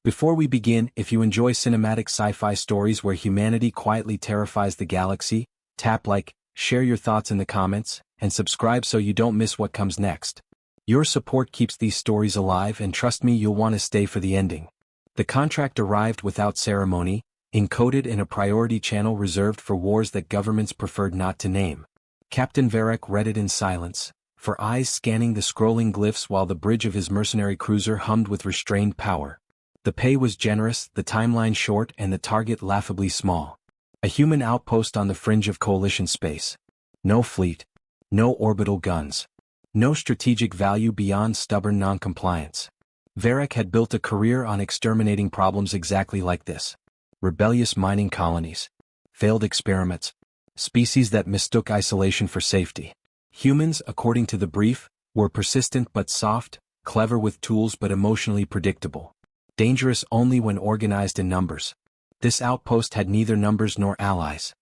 Before we begin, if you enjoy cinematic sci-fi stories where humanity quietly terrifies the galaxy, tap like, share your thoughts in the comments, and subscribe so you don't miss what comes next. Your support keeps these stories alive, and trust me, you'll want to stay for the ending. The contract arrived without ceremony, encoded in a priority channel reserved for wars that governments preferred not to name. Captain Varric read it in silence, for eyes scanning the scrolling glyphs while the bridge of his mercenary cruiser hummed with restrained power. The pay was generous, the timeline short, and the target laughably small. A human outpost on the fringe of coalition space. No fleet. No orbital guns. No strategic value beyond stubborn noncompliance. Varric had built a career on exterminating problems exactly like this. Rebellious mining colonies. Failed experiments. Species that mistook isolation for safety. Humans, according to the brief, were persistent but soft, clever with tools but emotionally predictable. Dangerous only when organized in numbers. This outpost had neither numbers nor allies.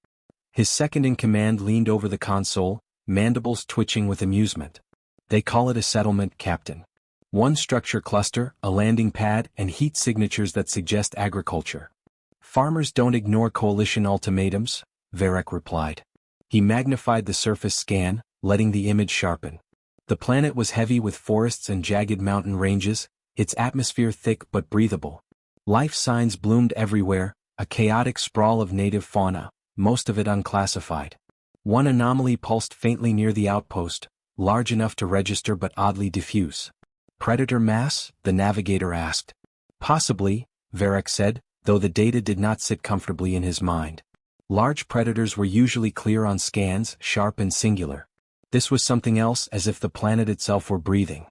His second-in-command leaned over the console, mandibles twitching with amusement. They call it a settlement, Captain. One structure cluster, a landing pad, and heat signatures that suggest agriculture. Farmers don't ignore coalition ultimatums, Varric replied. He magnified the surface scan, letting the image sharpen. The planet was heavy with forests and jagged mountain ranges, its atmosphere thick but breathable. Life signs bloomed everywhere, a chaotic sprawl of native fauna, most of it unclassified. One anomaly pulsed faintly near the outpost, large enough to register but oddly diffuse. Predator mass? The navigator asked. Possibly, Varric said, though the data did not sit comfortably in his mind. Large predators were usually clear on scans, sharp and singular. This was something else, as if the planet itself were breathing.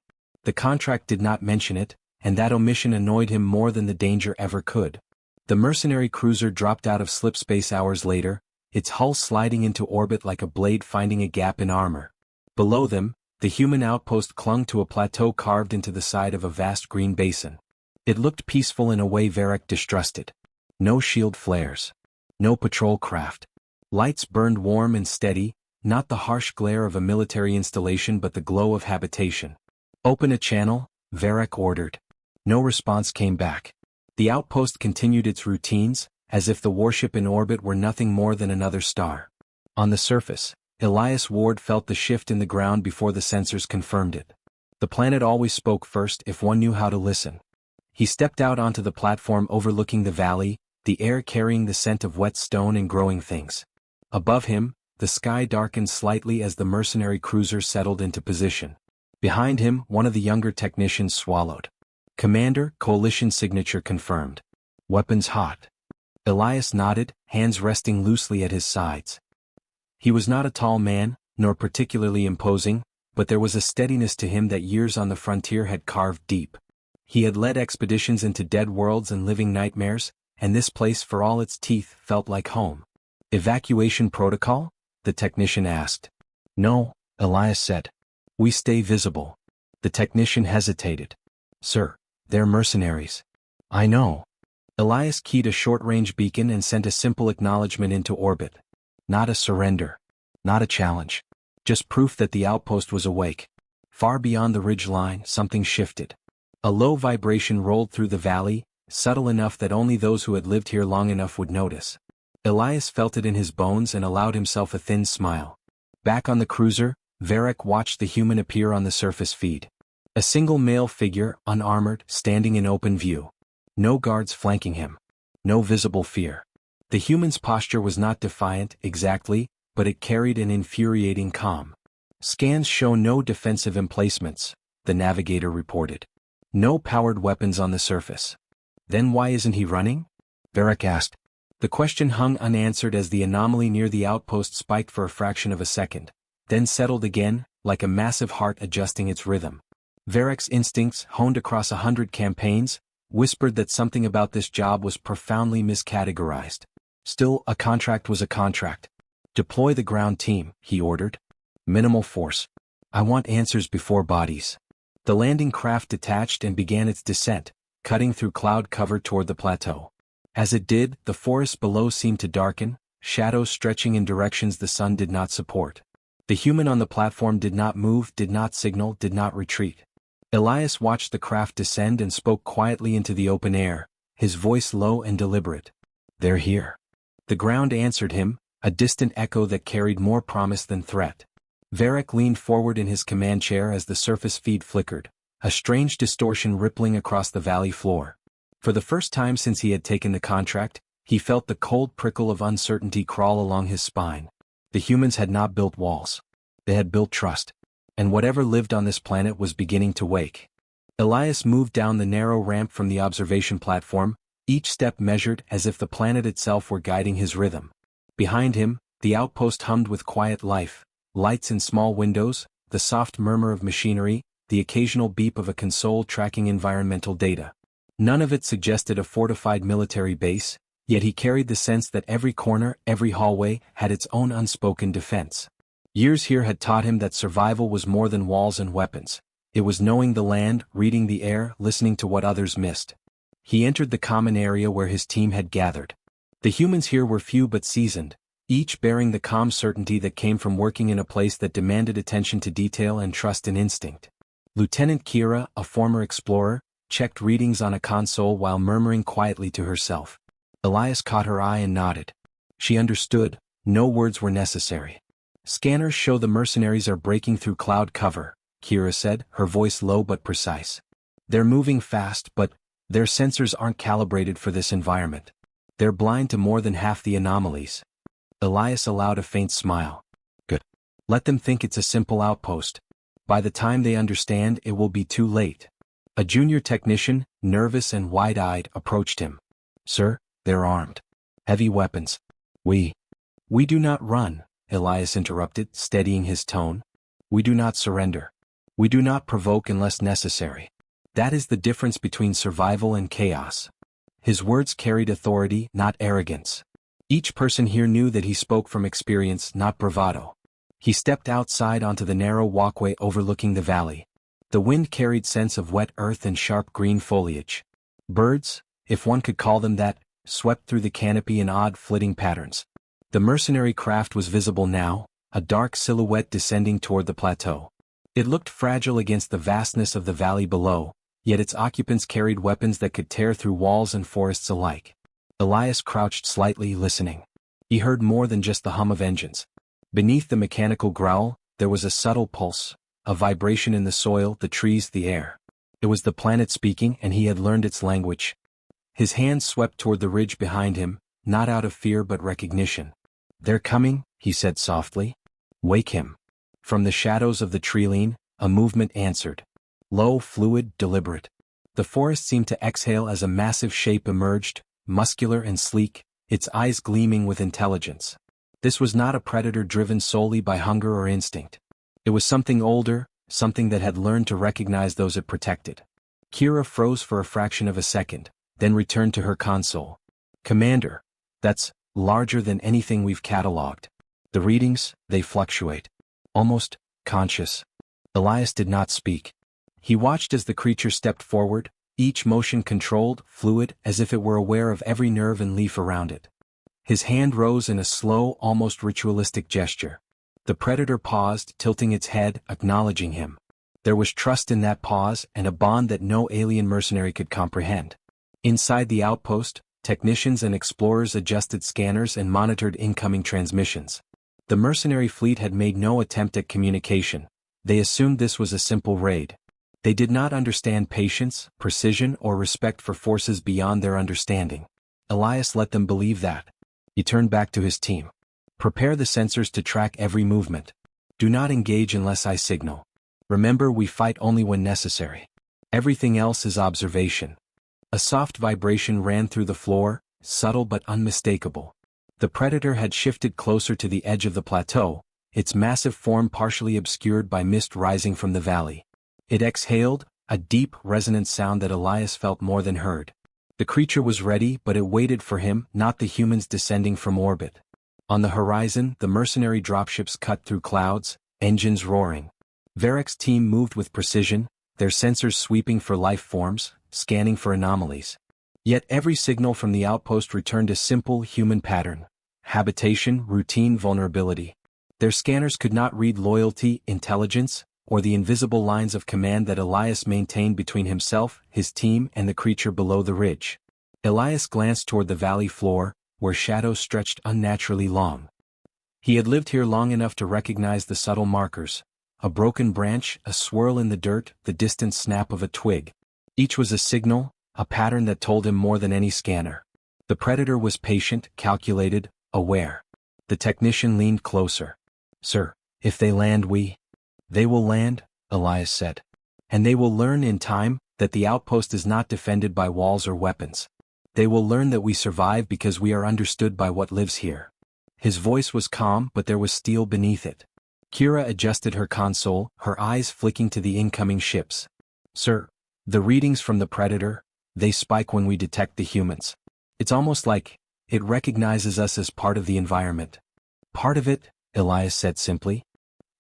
The contract did not mention it, and that omission annoyed him more than the danger ever could. The mercenary cruiser dropped out of slipspace hours later, its hull sliding into orbit like a blade finding a gap in armor. Below them, the human outpost clung to a plateau carved into the side of a vast green basin. It looked peaceful in a way Varric distrusted. No shield flares. No patrol craft. Lights burned warm and steady, not the harsh glare of a military installation but the glow of habitation. Open a channel, Varric ordered. No response came back. The outpost continued its routines, as if the warship in orbit were nothing more than another star. On the surface, Elias Ward felt the shift in the ground before the sensors confirmed it. The planet always spoke first if one knew how to listen. He stepped out onto the platform overlooking the valley, the air carrying the scent of wet stone and growing things. Above him, the sky darkened slightly as the mercenary cruiser settled into position. Behind him, one of the younger technicians swallowed. Commander, coalition signature confirmed. Weapons hot. Elias nodded, hands resting loosely at his sides. He was not a tall man, nor particularly imposing, but there was a steadiness to him that years on the frontier had carved deep. He had led expeditions into dead worlds and living nightmares, and this place, for all its teeth, felt like home. Evacuation protocol? The technician asked. No, Elias said. We stay visible. The technician hesitated. Sir, they're mercenaries. I know. Elias keyed a short-range beacon and sent a simple acknowledgement into orbit. Not a surrender. Not a challenge. Just proof that the outpost was awake. Far beyond the ridge line, something shifted. A low vibration rolled through the valley, subtle enough that only those who had lived here long enough would notice. Elias felt it in his bones and allowed himself a thin smile. Back on the cruiser, Varric watched the human appear on the surface feed. A single male figure, unarmored, standing in open view. No guards flanking him. No visible fear. The human's posture was not defiant, exactly, but it carried an infuriating calm. Scans show no defensive emplacements, the navigator reported. No powered weapons on the surface. Then why isn't he running? Varric asked. The question hung unanswered as the anomaly near the outpost spiked for a fraction of a second, then settled again, like a massive heart adjusting its rhythm. Varric's instincts, honed across 100 campaigns, whispered that something about this job was profoundly miscategorized. Still, a contract was a contract. Deploy the ground team, he ordered. Minimal force. I want answers before bodies. The landing craft detached and began its descent, cutting through cloud cover toward the plateau. As it did, the forest below seemed to darken, shadows stretching in directions the sun did not support. The human on the platform did not move, did not signal, did not retreat. Elias watched the craft descend and spoke quietly into the open air, his voice low and deliberate. "They're here." The ground answered him, a distant echo that carried more promise than threat. Varric leaned forward in his command chair as the surface feed flickered, a strange distortion rippling across the valley floor. For the first time since he had taken the contract, he felt the cold prickle of uncertainty crawl along his spine. The humans had not built walls. They had built trust. And whatever lived on this planet was beginning to wake. Elias moved down the narrow ramp from the observation platform, each step measured as if the planet itself were guiding his rhythm. Behind him, the outpost hummed with quiet life, lights in small windows, the soft murmur of machinery, the occasional beep of a console tracking environmental data. None of it suggested a fortified military base, yet he carried the sense that every corner, every hallway, had its own unspoken defense. Years here had taught him that survival was more than walls and weapons. It was knowing the land, reading the air, listening to what others missed. He entered the common area where his team had gathered. The humans here were few but seasoned, each bearing the calm certainty that came from working in a place that demanded attention to detail and trust in instinct. Lieutenant Kira, a former explorer, checked readings on a console while murmuring quietly to herself. Elias caught her eye and nodded. She understood, no words were necessary. "Scanners show the mercenaries are breaking through cloud cover," Kira said, her voice low but precise. "They're moving fast, but their sensors aren't calibrated for this environment. They're blind to more than half the anomalies." Elias allowed a faint smile. "Good. Let them think it's a simple outpost. By the time they understand, it will be too late." A junior technician, nervous and wide-eyed, approached him. "Sir, they're armed. Heavy weapons. We do not run," Elias interrupted, steadying his tone. "We do not surrender. We do not provoke unless necessary. That is the difference between survival and chaos." His words carried authority, not arrogance. Each person here knew that he spoke from experience, not bravado. He stepped outside onto the narrow walkway overlooking the valley. The wind carried scents of wet earth and sharp green foliage. Birds, if one could call them that, swept through the canopy in odd flitting patterns. The mercenary craft was visible now, a dark silhouette descending toward the plateau. It looked fragile against the vastness of the valley below, yet its occupants carried weapons that could tear through walls and forests alike. Elias crouched slightly, listening. He heard more than just the hum of engines. Beneath the mechanical growl, there was a subtle pulse, a vibration in the soil, the trees, the air. It was the planet speaking, and he had learned its language. His hand swept toward the ridge behind him, not out of fear but recognition. "They're coming," he said softly. "Wake him." From the shadows of the treeline, a movement answered. Low, fluid, deliberate. The forest seemed to exhale as a massive shape emerged, muscular and sleek, its eyes gleaming with intelligence. This was not a predator driven solely by hunger or instinct. It was something older, something that had learned to recognize those it protected. Kira froze for a fraction of a second, then returned to her console. "Commander, that's larger than anything we've cataloged. The readings, they fluctuate. Almost conscious." Elias did not speak. He watched as the creature stepped forward, each motion controlled, fluid, as if it were aware of every nerve and leaf around it. His hand rose in a slow, almost ritualistic gesture. The predator paused, tilting its head, acknowledging him. There was trust in that pause and a bond that no alien mercenary could comprehend. Inside the outpost, technicians and explorers adjusted scanners and monitored incoming transmissions. The mercenary fleet had made no attempt at communication. They assumed this was a simple raid. They did not understand patience, precision, or respect for forces beyond their understanding. Elias let them believe that. He turned back to his team. "Prepare the sensors to track every movement. Do not engage unless I signal. Remember, we fight only when necessary. Everything else is observation." A soft vibration ran through the floor, subtle but unmistakable. The predator had shifted closer to the edge of the plateau, its massive form partially obscured by mist rising from the valley. It exhaled, a deep, resonant sound that Elias felt more than heard. The creature was ready, but it waited for him, not the humans descending from orbit. On the horizon, the mercenary dropships cut through clouds, engines roaring. Varric's team moved with precision, their sensors sweeping for life forms, scanning for anomalies. Yet every signal from the outpost returned a simple human pattern: habitation, routine, vulnerability. Their scanners could not read loyalty, intelligence, or the invisible lines of command that Elias maintained between himself, his team, and the creature below the ridge. Elias glanced toward the valley floor, where shadows stretched unnaturally long. He had lived here long enough to recognize the subtle markers: a broken branch, a swirl in the dirt, the distant snap of a twig. Each was a signal, a pattern that told him more than any scanner. The predator was patient, calculated, aware. The technician leaned closer. "Sir, if they land They will land," Elias said. "And they will learn in time that the outpost is not defended by walls or weapons. They will learn that we survive because we are understood by what lives here." His voice was calm, but there was steel beneath it. Kira adjusted her console, her eyes flicking to the incoming ships. "Sir, the readings from the predator, they spike when we detect the humans. It's almost like it recognizes us as part of the environment." "Part of it," Elias said simply.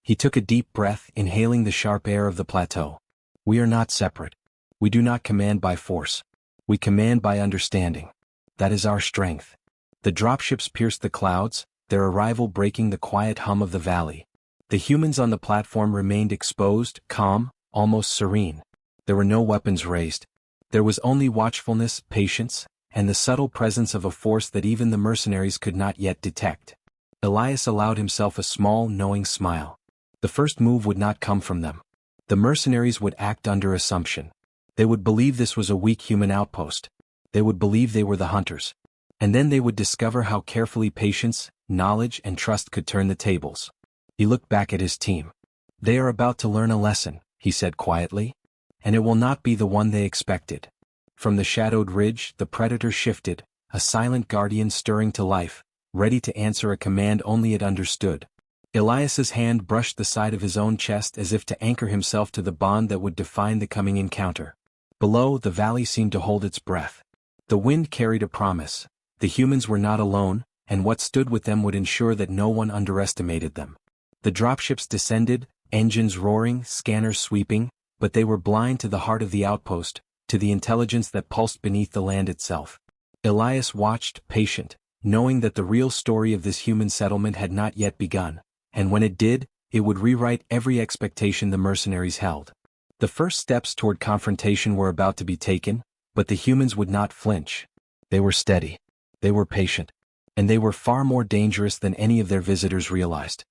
He took a deep breath, inhaling the sharp air of the plateau. "We are not separate. We do not command by force. We command by understanding. That is our strength." The dropships pierced the clouds, their arrival breaking the quiet hum of the valley. The humans on the platform remained exposed, calm, almost serene. There were no weapons raised. There was only watchfulness, patience, and the subtle presence of a force that even the mercenaries could not yet detect. Elias allowed himself a small, knowing smile. The first move would not come from them. The mercenaries would act under assumption. They would believe this was a weak human outpost. They would believe they were the hunters. And then they would discover how carefully patience, knowledge, and trust could turn the tables. He looked back at his team. "They are about to learn a lesson," he said quietly. "And it will not be the one they expected." From the shadowed ridge, the predator shifted, a silent guardian stirring to life, ready to answer a command only it understood. Elias's hand brushed the side of his own chest as if to anchor himself to the bond that would define the coming encounter. Below, the valley seemed to hold its breath. The wind carried a promise. The humans were not alone, and what stood with them would ensure that no one underestimated them. The dropships descended, engines roaring, scanners sweeping, but they were blind to the heart of the outpost, to the intelligence that pulsed beneath the land itself. Elias watched, patient, knowing that the real story of this human settlement had not yet begun, and when it did, it would rewrite every expectation the mercenaries held. The first steps toward confrontation were about to be taken, but the humans would not flinch. They were steady. They were patient. And they were far more dangerous than any of their visitors realized.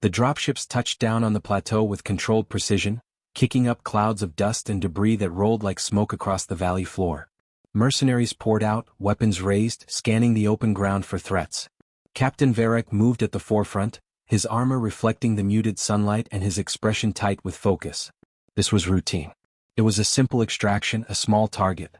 The dropships touched down on the plateau with controlled precision, kicking up clouds of dust and debris that rolled like smoke across the valley floor. Mercenaries poured out, weapons raised, scanning the open ground for threats. Captain Varek moved at the forefront, his armor reflecting the muted sunlight and his expression tight with focus. This was routine. It was a simple extraction, a small target.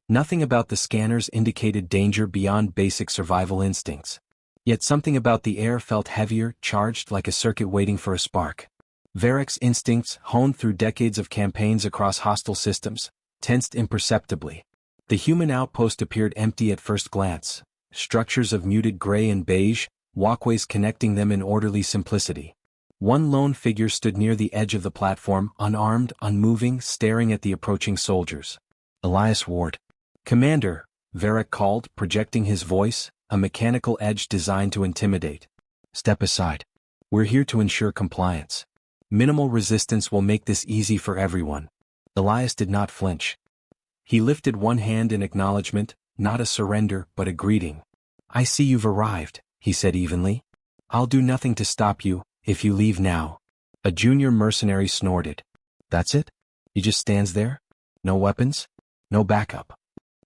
Nothing about the scanners indicated danger beyond basic survival instincts. Yet something about the air felt heavier, charged like a circuit waiting for a spark. Varek's instincts, honed through decades of campaigns across hostile systems, tensed imperceptibly. The human outpost appeared empty at first glance, structures of muted gray and beige, walkways connecting them in orderly simplicity. One lone figure stood near the edge of the platform, unarmed, unmoving, staring at the approaching soldiers. Elias Ward. "Commander," Varek called, projecting his voice, a mechanical edge designed to intimidate. "Step aside. We're here to ensure compliance. Minimal resistance will make this easy for everyone." Elias did not flinch. He lifted one hand in acknowledgement, not a surrender, but a greeting. "I see you've arrived," he said evenly. "I'll do nothing to stop you, if you leave now." A junior mercenary snorted. "That's it? He just stands there? No weapons? No backup?"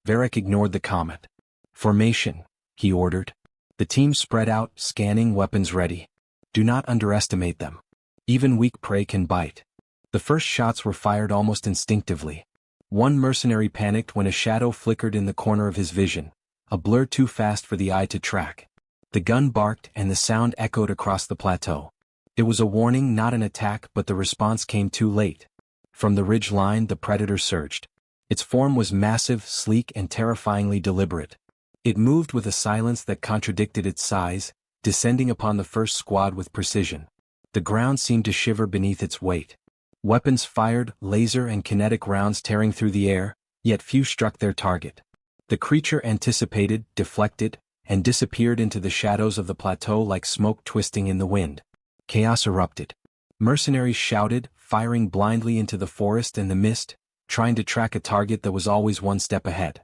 Varek ignored the comment. "Formation," he ordered. The team spread out, scanning, weapons ready. "Do not underestimate them. Even weak prey can bite." The first shots were fired almost instinctively. One mercenary panicked when a shadow flickered in the corner of his vision, a blur too fast for the eye to track. The gun barked and the sound echoed across the plateau. It was a warning, not an attack, but the response came too late. From the ridge line, the predator surged. Its form was massive, sleek, and terrifyingly deliberate. It moved with a silence that contradicted its size, descending upon the first squad with precision. The ground seemed to shiver beneath its weight. Weapons fired, laser and kinetic rounds tearing through the air, yet few struck their target. The creature anticipated, deflected, and disappeared into the shadows of the plateau like smoke twisting in the wind. Chaos erupted. Mercenaries shouted, firing blindly into the forest and the mist, trying to track a target that was always one step ahead.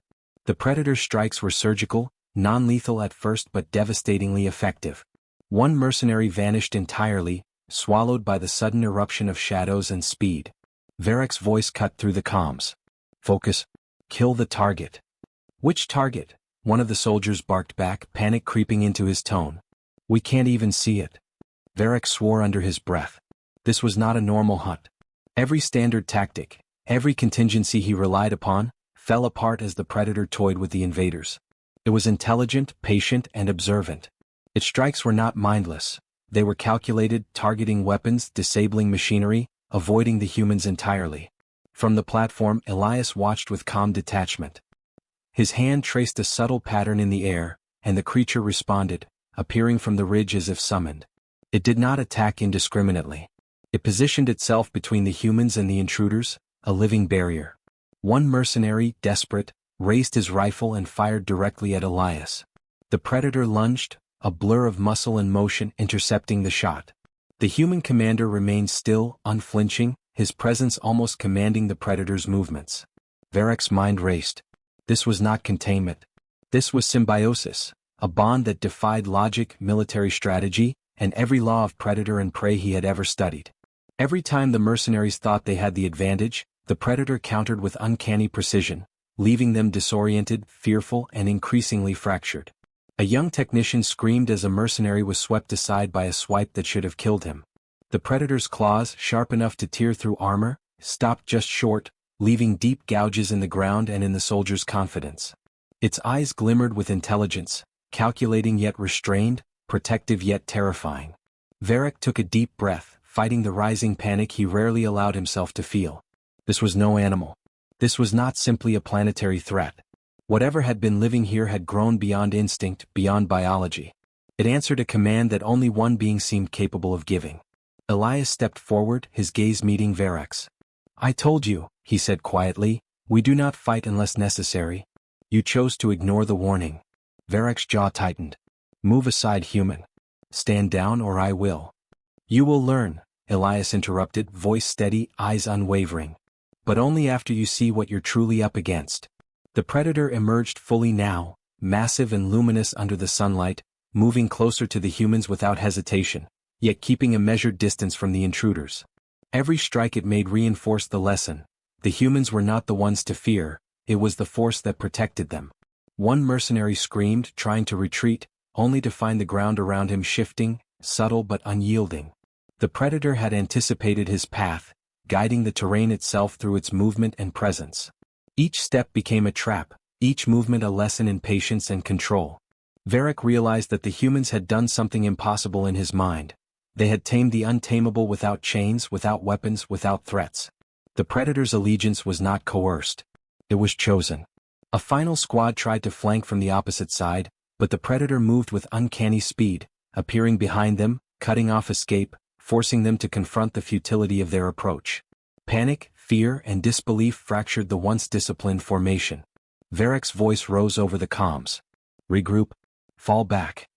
The Predator's strikes were surgical, non-lethal at first but devastatingly effective. One mercenary vanished entirely, swallowed by the sudden eruption of shadows and speed. Varric's voice cut through the comms. "Focus. Kill the target." "Which target?" one of the soldiers barked back, panic creeping into his tone. "We can't even see it." Varric swore under his breath. This was not a normal hunt. Every standard tactic, every contingency he relied upon, fell apart as the Predator toyed with the invaders. It was intelligent, patient, and observant. Its strikes were not mindless. They were calculated, targeting weapons, disabling machinery, avoiding the humans entirely. From the platform, Elias watched with calm detachment. His hand traced a subtle pattern in the air, and the creature responded, appearing from the ridge as if summoned. It did not attack indiscriminately. It positioned itself between the humans and the intruders, a living barrier. One mercenary, desperate, raised his rifle and fired directly at Elias. The Predator lunged, a blur of muscle and motion intercepting the shot. The human commander remained still, unflinching, his presence almost commanding the Predator's movements. Varric's mind raced. This was not containment. This was symbiosis, a bond that defied logic, military strategy, and every law of predator and prey he had ever studied. Every time the mercenaries thought they had the advantage, the Predator countered with uncanny precision, leaving them disoriented, fearful, and increasingly fractured. A young technician screamed as a mercenary was swept aside by a swipe that should have killed him. The Predator's claws, sharp enough to tear through armor, stopped just short, leaving deep gouges in the ground and in the soldier's confidence. Its eyes glimmered with intelligence, calculating yet restrained, protective yet terrifying. Varric took a deep breath, fighting the rising panic he rarely allowed himself to feel. This was no animal. This was not simply a planetary threat. Whatever had been living here had grown beyond instinct, beyond biology. It answered a command that only one being seemed capable of giving. Elias stepped forward, his gaze meeting Varric's. "I told you," he said quietly, "we do not fight unless necessary. You chose to ignore the warning." Varric's jaw tightened. "Move aside, human. Stand down or I will." "You will learn," Elias interrupted, voice steady, eyes unwavering. "But only after you see what you're truly up against." The Predator emerged fully now, massive and luminous under the sunlight, moving closer to the humans without hesitation, yet keeping a measured distance from the intruders. Every strike it made reinforced the lesson. The humans were not the ones to fear, it was the force that protected them. One mercenary screamed, trying to retreat, only to find the ground around him shifting, subtle but unyielding. The Predator had anticipated his path, guiding the terrain itself through its movement and presence. Each step became a trap, each movement a lesson in patience and control. Varric realized that the humans had done something impossible in his mind. They had tamed the untamable without chains, without weapons, without threats. The Predator's allegiance was not coerced. It was chosen. A final squad tried to flank from the opposite side, but the Predator moved with uncanny speed, appearing behind them, cutting off escape, forcing them to confront the futility of their approach. Panic, fear, and disbelief fractured the once disciplined formation. Varric's voice rose over the comms. "Regroup. Fall back."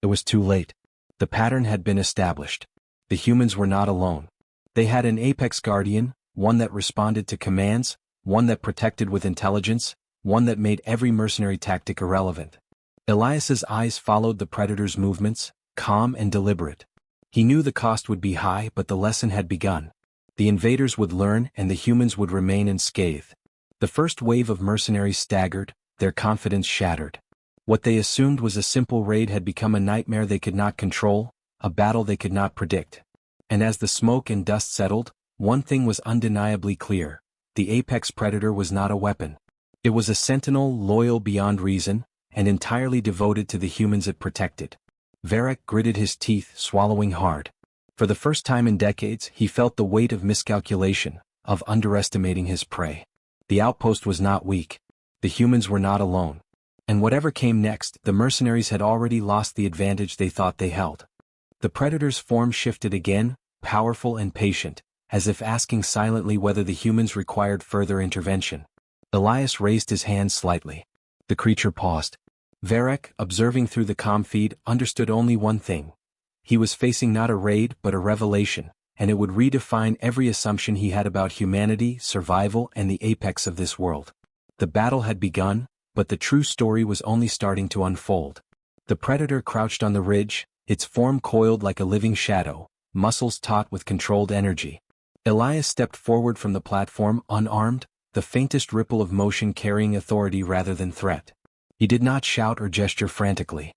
It was too late. The pattern had been established. The humans were not alone. They had an apex guardian, one that responded to commands, one that protected with intelligence, one that made every mercenary tactic irrelevant. Elias's eyes followed the Predator's movements, calm and deliberate. He knew the cost would be high, but the lesson had begun. The invaders would learn and the humans would remain unscathed. The first wave of mercenaries staggered, their confidence shattered. What they assumed was a simple raid had become a nightmare they could not control, a battle they could not predict. And as the smoke and dust settled, one thing was undeniably clear: the apex predator was not a weapon. It was a sentinel loyal beyond reason, and entirely devoted to the humans it protected. Varric gritted his teeth, swallowing hard. For the first time in decades, he felt the weight of miscalculation, of underestimating his prey. The outpost was not weak. The humans were not alone. And whatever came next, the mercenaries had already lost the advantage they thought they held. The predator's form shifted again, powerful and patient, as if asking silently whether the humans required further intervention. Elias raised his hand slightly. The creature paused. Varric, observing through the comm feed, understood only one thing. He was facing not a raid but a revelation, and it would redefine every assumption he had about humanity, survival, and the apex of this world. The battle had begun, But the true story was only starting to unfold. The predator crouched on the ridge, its form coiled like a living shadow, muscles taut with controlled energy. Elias stepped forward from the platform, unarmed, the faintest ripple of motion carrying authority rather than threat. He did not shout or gesture frantically.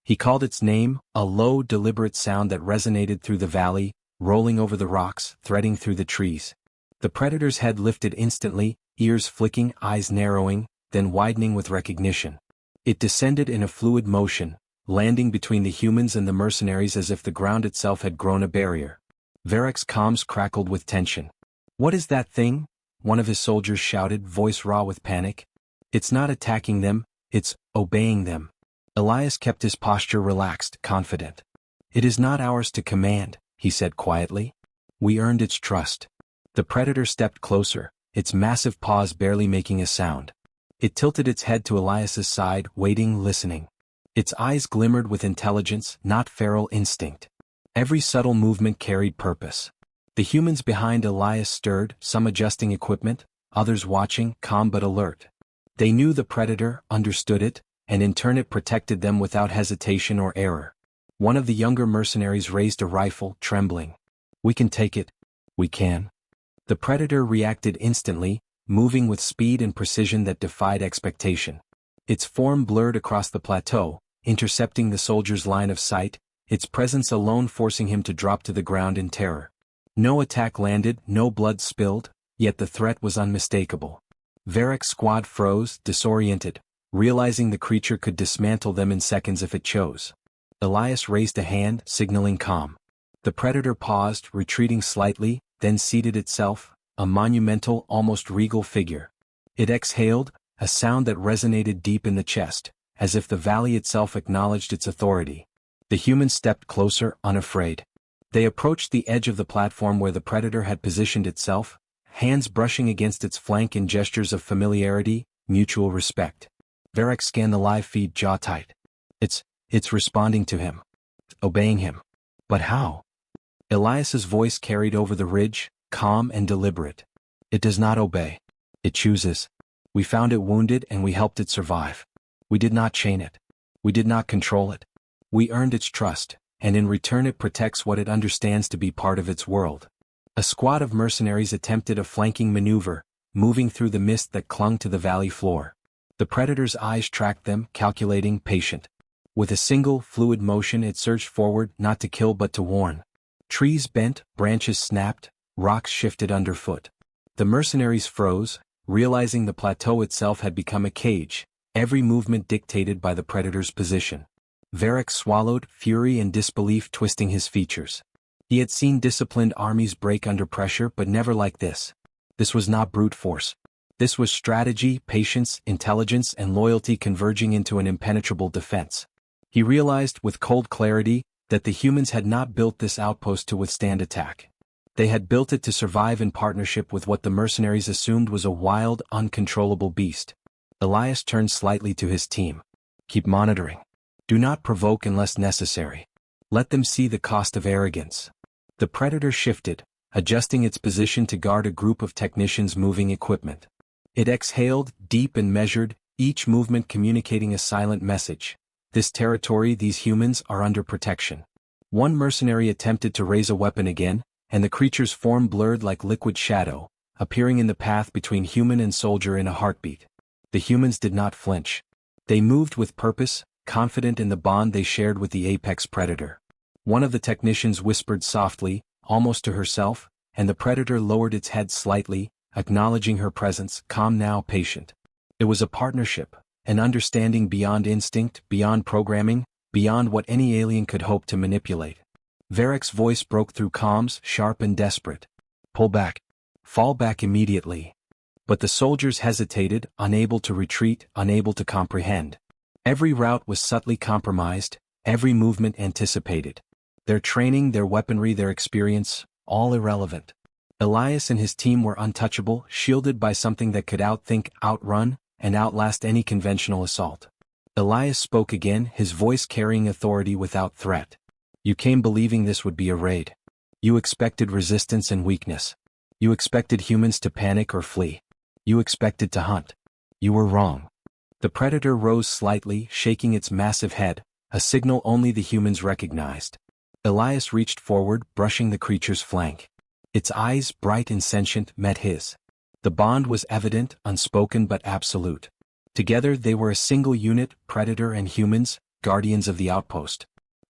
He called its name, a low, deliberate sound that resonated through the valley, rolling over the rocks, threading through the trees. The predator's head lifted instantly, ears flicking, eyes narrowing, then widening with recognition. It descended in a fluid motion, landing between the humans and the mercenaries as if the ground itself had grown a barrier. Varek's comms crackled with tension. "What is that thing?" one of his soldiers shouted, voice raw with panic. "It's not attacking them, it's obeying them." Elias kept his posture relaxed, confident. "It is not ours to command," he said quietly. "We earned its trust." The predator stepped closer, its massive paws barely making a sound. It tilted its head to Elias's side, waiting, listening. Its eyes glimmered with intelligence, not feral instinct. Every subtle movement carried purpose. The humans behind Elias stirred, some adjusting equipment, others watching, calm but alert. They knew the predator, understood it, and in turn it protected them without hesitation or error. One of the younger mercenaries raised a rifle, trembling. "We can take it. We can." The predator reacted instantly, moving with speed and precision that defied expectation. Its form blurred across the plateau, intercepting the soldier's line of sight, its presence alone forcing him to drop to the ground in terror. No attack landed, no blood spilled, yet the threat was unmistakable. Varek's squad froze, disoriented, realizing the creature could dismantle them in seconds if it chose. Elias raised a hand, signaling calm. The predator paused, retreating slightly, then seated itself, a monumental, almost regal figure. It exhaled, a sound that resonated deep in the chest, as if the valley itself acknowledged its authority. The humans stepped closer, unafraid. They approached the edge of the platform where the predator had positioned itself, hands brushing against its flank in gestures of familiarity, mutual respect. Varek scanned the live feed, jaw tight. It's responding to him. Obeying him. But how? Elias's voice carried over the ridge, calm and deliberate. "It does not obey. It chooses. We found it wounded and we helped it survive. We did not chain it. We did not control it. We earned its trust, and in return it protects what it understands to be part of its world." A squad of mercenaries attempted a flanking maneuver, moving through the mist that clung to the valley floor. The predator's eyes tracked them, calculating, patient. With a single, fluid motion it surged forward, not to kill but to warn. Trees bent, branches snapped, rocks shifted underfoot. The mercenaries froze, realizing the plateau itself had become a cage, every movement dictated by the predator's position. Varek swallowed, fury and disbelief twisting his features. He had seen disciplined armies break under pressure, but never like this. This was not brute force. This was strategy, patience, intelligence, and loyalty converging into an impenetrable defense. He realized, with cold clarity, that the humans had not built this outpost to withstand attack. They had built it to survive in partnership with what the mercenaries assumed was a wild, uncontrollable beast. Elias turned slightly to his team. "Keep monitoring. Do not provoke unless necessary. Let them see the cost of arrogance." The predator shifted, adjusting its position to guard a group of technicians moving equipment. It exhaled, deep and measured, each movement communicating a silent message. This territory, these humans, are under protection. One mercenary attempted to raise a weapon again, and the creature's form blurred like liquid shadow, appearing in the path between human and soldier in a heartbeat. The humans did not flinch. They moved with purpose, confident in the bond they shared with the apex predator. One of the technicians whispered softly, almost to herself, and the predator lowered its head slightly, acknowledging her presence, calm now, patient. It was a partnership, an understanding beyond instinct, beyond programming, beyond what any alien could hope to manipulate. Varek's voice broke through comms, sharp and desperate. "Pull back. Fall back immediately." But the soldiers hesitated, unable to retreat, unable to comprehend. Every route was subtly compromised, every movement anticipated. Their training, their weaponry, their experience, all irrelevant. Elias and his team were untouchable, shielded by something that could outthink, outrun, and outlast any conventional assault. Elias spoke again, his voice carrying authority without threat. "You came believing this would be a raid. You expected resistance and weakness. You expected humans to panic or flee. You expected to hunt. You were wrong." The predator rose slightly, shaking its massive head, a signal only the humans recognized. Elias reached forward, brushing the creature's flank. Its eyes, bright and sentient, met his. The bond was evident, unspoken but absolute. Together they were a single unit, predator and humans, guardians of the outpost.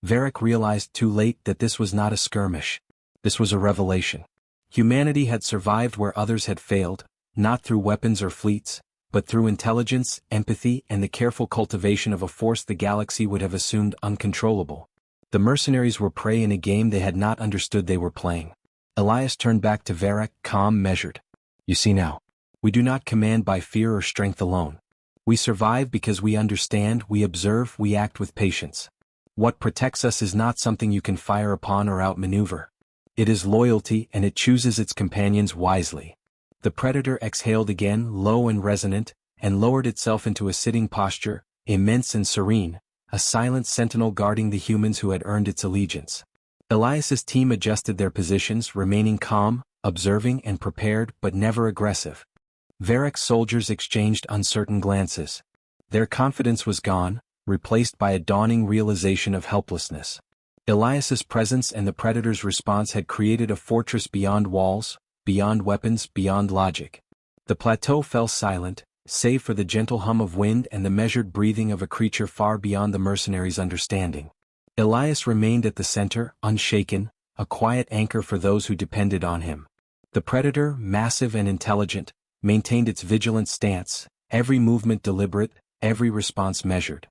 Varric realized too late that this was not a skirmish. This was a revelation. Humanity had survived where others had failed, not through weapons or fleets, but through intelligence, empathy, and the careful cultivation of a force the galaxy would have assumed uncontrollable. The mercenaries were prey in a game they had not understood they were playing. Elias turned back to Varric, calm, measured. You see now. We do not command by fear or strength alone. We survive because we understand, we observe, we act with patience. What protects us is not something you can fire upon or outmaneuver. It is loyalty, and it chooses its companions wisely. The predator exhaled again, low and resonant, and lowered itself into a sitting posture, immense and serene, a silent sentinel guarding the humans who had earned its allegiance. Elias's team adjusted their positions, remaining calm, observing and prepared but never aggressive. Varric's soldiers exchanged uncertain glances. Their confidence was gone, replaced by a dawning realization of helplessness. Elias's presence and the predator's response had created a fortress beyond walls, beyond weapons, beyond logic. The plateau fell silent, save for the gentle hum of wind and the measured breathing of a creature far beyond the mercenaries' understanding. Elias remained at the center, unshaken, a quiet anchor for those who depended on him. The predator, massive and intelligent, maintained its vigilant stance, every movement deliberate, every response measured.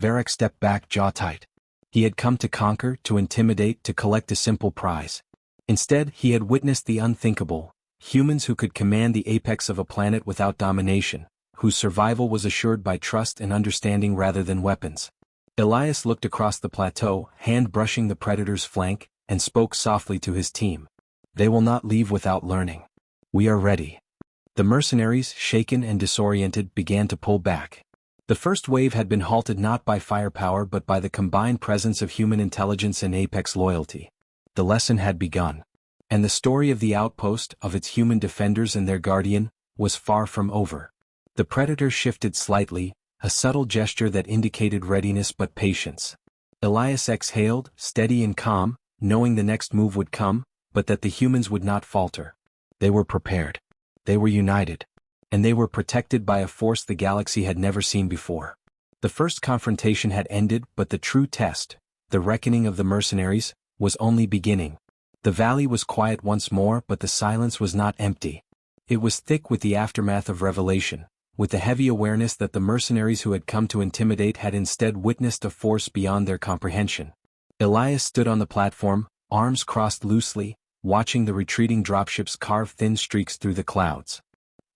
Varric stepped back, jaw tight. He had come to conquer, to intimidate, to collect a simple prize. Instead, he had witnessed the unthinkable, humans who could command the apex of a planet without domination, whose survival was assured by trust and understanding rather than weapons. Elias looked across the plateau, hand brushing the predator's flank, and spoke softly to his team. They will not leave without learning. We are ready. The mercenaries, shaken and disoriented, began to pull back. The first wave had been halted not by firepower but by the combined presence of human intelligence and apex loyalty. The lesson had begun. And the story of the outpost, of its human defenders and their guardian, was far from over. The predator shifted slightly, a subtle gesture that indicated readiness but patience. Elias exhaled, steady and calm, knowing the next move would come, but that the humans would not falter. They were prepared. They were united. And they were protected by a force the galaxy had never seen before. The first confrontation had ended, but the true test, the reckoning of the mercenaries, was only beginning. The valley was quiet once more, but the silence was not empty. It was thick with the aftermath of revelation, with the heavy awareness that the mercenaries who had come to intimidate had instead witnessed a force beyond their comprehension. Elias stood on the platform, arms crossed loosely, watching the retreating dropships carve thin streaks through the clouds.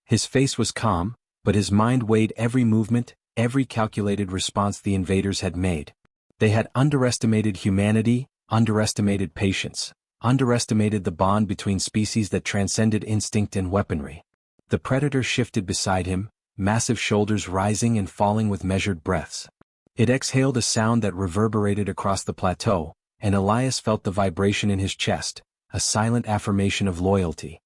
His face was calm, but his mind weighed every movement, every calculated response the invaders had made. They had underestimated humanity, underestimated patience, underestimated the bond between species that transcended instinct and weaponry. The predator shifted beside him, massive shoulders rising and falling with measured breaths. It exhaled a sound that reverberated across the plateau, and Elias felt the vibration in his chest, a silent affirmation of loyalty.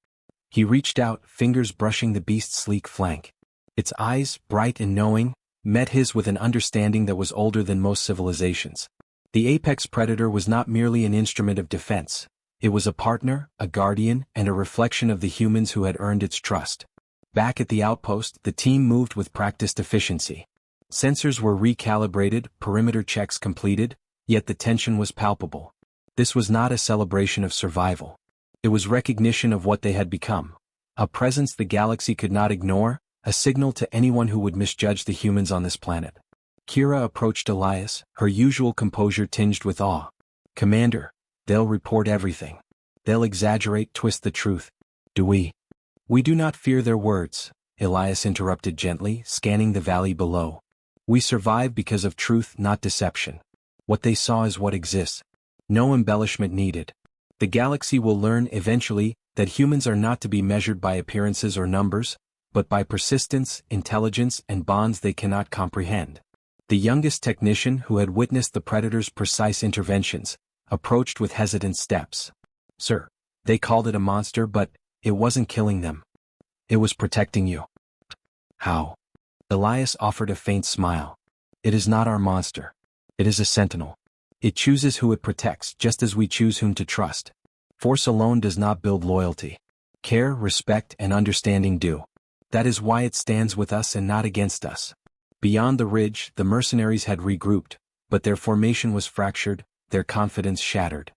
He reached out, fingers brushing the beast's sleek flank. Its eyes, bright and knowing, met his with an understanding that was older than most civilizations. The apex predator was not merely an instrument of defense. It was a partner, a guardian, and a reflection of the humans who had earned its trust. Back at the outpost, the team moved with practiced efficiency. Sensors were recalibrated, perimeter checks completed, yet the tension was palpable. This was not a celebration of survival. It was recognition of what they had become. A presence the galaxy could not ignore, a signal to anyone who would misjudge the humans on this planet. Kira approached Elias, her usual composure tinged with awe. "Commander, they'll report everything. They'll exaggerate, twist the truth. Do we?" "We do not fear their words," Elias interrupted gently, scanning the valley below. "We survive because of truth, not deception. What they saw is what exists. No embellishment needed. The galaxy will learn eventually that humans are not to be measured by appearances or numbers, but by persistence, intelligence, and bonds they cannot comprehend." The youngest technician, who had witnessed the predator's precise interventions, approached with hesitant steps. "Sir, they called it a monster, but it wasn't killing them. It was protecting you." "How?" Elias offered a faint smile. It is not our monster. It is a sentinel. It chooses who it protects just as we choose whom to trust. Force alone does not build loyalty. Care, respect, and understanding do. That is why it stands with us and not against us. Beyond the ridge, the mercenaries had regrouped, but their formation was fractured, their confidence shattered.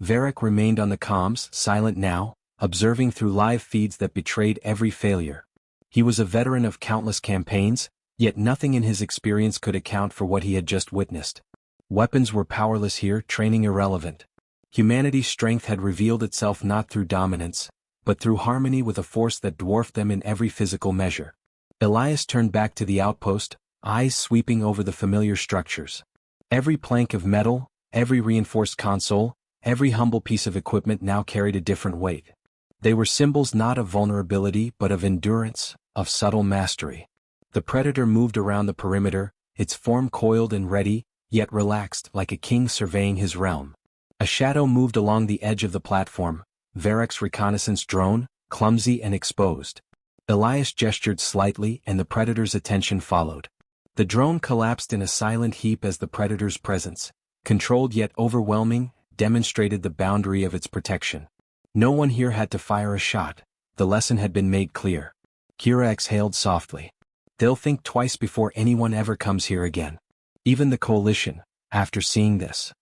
Varric remained on the comms, silent now, observing through live feeds that betrayed every failure. He was a veteran of countless campaigns, yet nothing in his experience could account for what he had just witnessed. Weapons were powerless here, training irrelevant. Humanity's strength had revealed itself not through dominance, but through harmony with a force that dwarfed them in every physical measure. Elias turned back to the outpost, eyes sweeping over the familiar structures. Every plank of metal, every reinforced console, every humble piece of equipment now carried a different weight. They were symbols not of vulnerability but of endurance, of subtle mastery. The Predator moved around the perimeter, its form coiled and ready, yet relaxed like a king surveying his realm. A shadow moved along the edge of the platform, Varric's reconnaissance drone, clumsy and exposed. Elias gestured slightly and the Predator's attention followed. The drone collapsed in a silent heap as the Predator's presence, controlled yet overwhelming, demonstrated the boundary of its protection. No one here had to fire a shot. The lesson had been made clear. Kira exhaled softly. They'll think twice before anyone ever comes here again. Even the Coalition, after seeing this.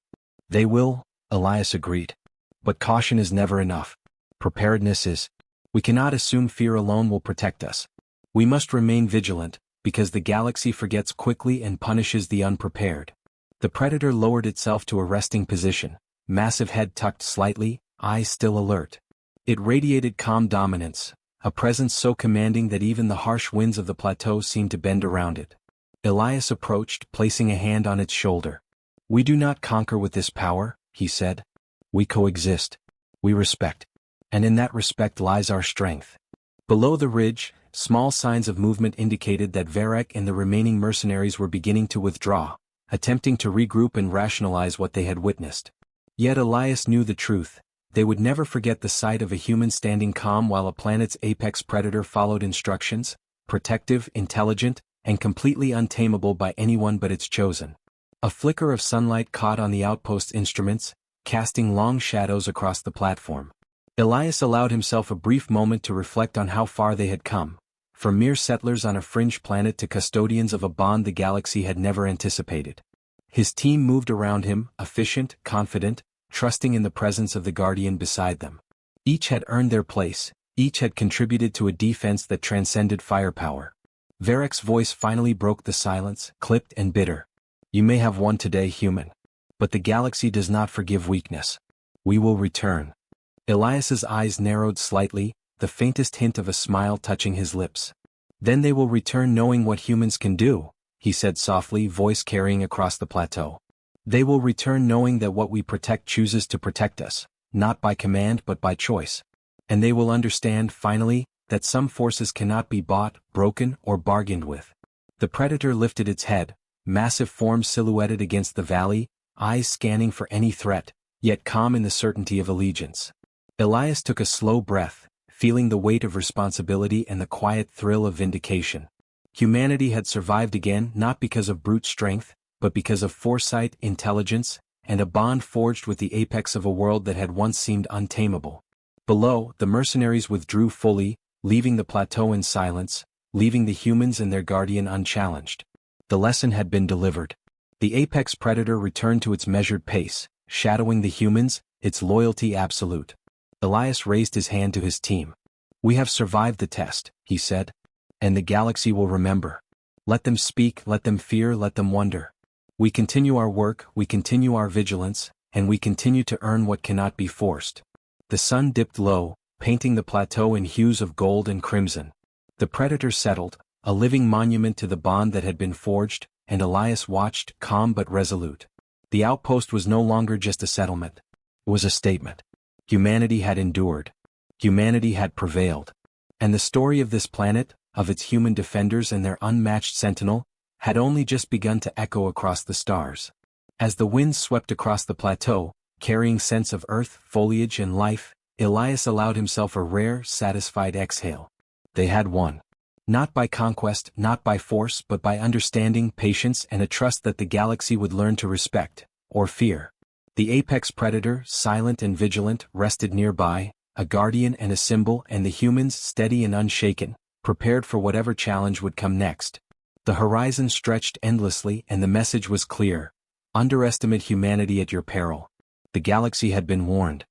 They will, Elias agreed. But caution is never enough. Preparedness is. We cannot assume fear alone will protect us. We must remain vigilant, because the galaxy forgets quickly and punishes the unprepared. The Predator lowered itself to a resting position, massive head tucked slightly, eyes still alert. It radiated calm dominance, a presence so commanding that even the harsh winds of the plateau seemed to bend around it. Elias approached, placing a hand on its shoulder. We do not conquer with this power, he said. We coexist. We respect. And in that respect lies our strength. Below the ridge, small signs of movement indicated that Varric and the remaining mercenaries were beginning to withdraw, attempting to regroup and rationalize what they had witnessed. Yet Elias knew the truth. They would never forget the sight of a human standing calm while a planet's apex predator followed instructions, protective, intelligent, and completely untamable by anyone but its chosen. A flicker of sunlight caught on the outpost's instruments, casting long shadows across the platform. Elias allowed himself a brief moment to reflect on how far they had come, from mere settlers on a fringe planet to custodians of a bond the galaxy had never anticipated. His team moved around him, efficient, confident, trusting in the presence of the Guardian beside them. Each had earned their place, each had contributed to a defense that transcended firepower. Varric's voice finally broke the silence, clipped and bitter. You may have won today, human. But the galaxy does not forgive weakness. We will return. Elias's eyes narrowed slightly, the faintest hint of a smile touching his lips. Then they will return knowing what humans can do, he said softly, voice carrying across the plateau. They will return knowing that what we protect chooses to protect us, not by command but by choice. And they will understand, finally, that some forces cannot be bought, broken, or bargained with. The Predator lifted its head, massive form silhouetted against the valley, eyes scanning for any threat, yet calm in the certainty of allegiance. Elias took a slow breath, feeling the weight of responsibility and the quiet thrill of vindication. Humanity had survived again not because of brute strength, but because of foresight, intelligence, and a bond forged with the apex of a world that had once seemed untamable. Below, the mercenaries withdrew fully, leaving the plateau in silence, leaving the humans and their guardian unchallenged. The lesson had been delivered. The apex predator returned to its measured pace, shadowing the humans, its loyalty absolute. Elias raised his hand to his team. We have survived the test, he said. And the galaxy will remember. Let them speak, let them fear, let them wonder. We continue our work, we continue our vigilance, and we continue to earn what cannot be forced. The sun dipped low, painting the plateau in hues of gold and crimson. The predator settled, a living monument to the bond that had been forged, and Elias watched, calm but resolute. The outpost was no longer just a settlement. It was a statement. Humanity had endured. Humanity had prevailed. And the story of this planet, of its human defenders and their unmatched sentinel, had only just begun to echo across the stars. As the winds swept across the plateau, carrying scents of earth, foliage and life, Elias allowed himself a rare, satisfied exhale. They had won. Not by conquest, not by force, but by understanding, patience, and a trust that the galaxy would learn to respect, or fear. The apex predator, silent and vigilant, rested nearby, a guardian and a symbol, and the humans, steady and unshaken, prepared for whatever challenge would come next. The horizon stretched endlessly, and the message was clear: underestimate humanity at your peril. The galaxy had been warned.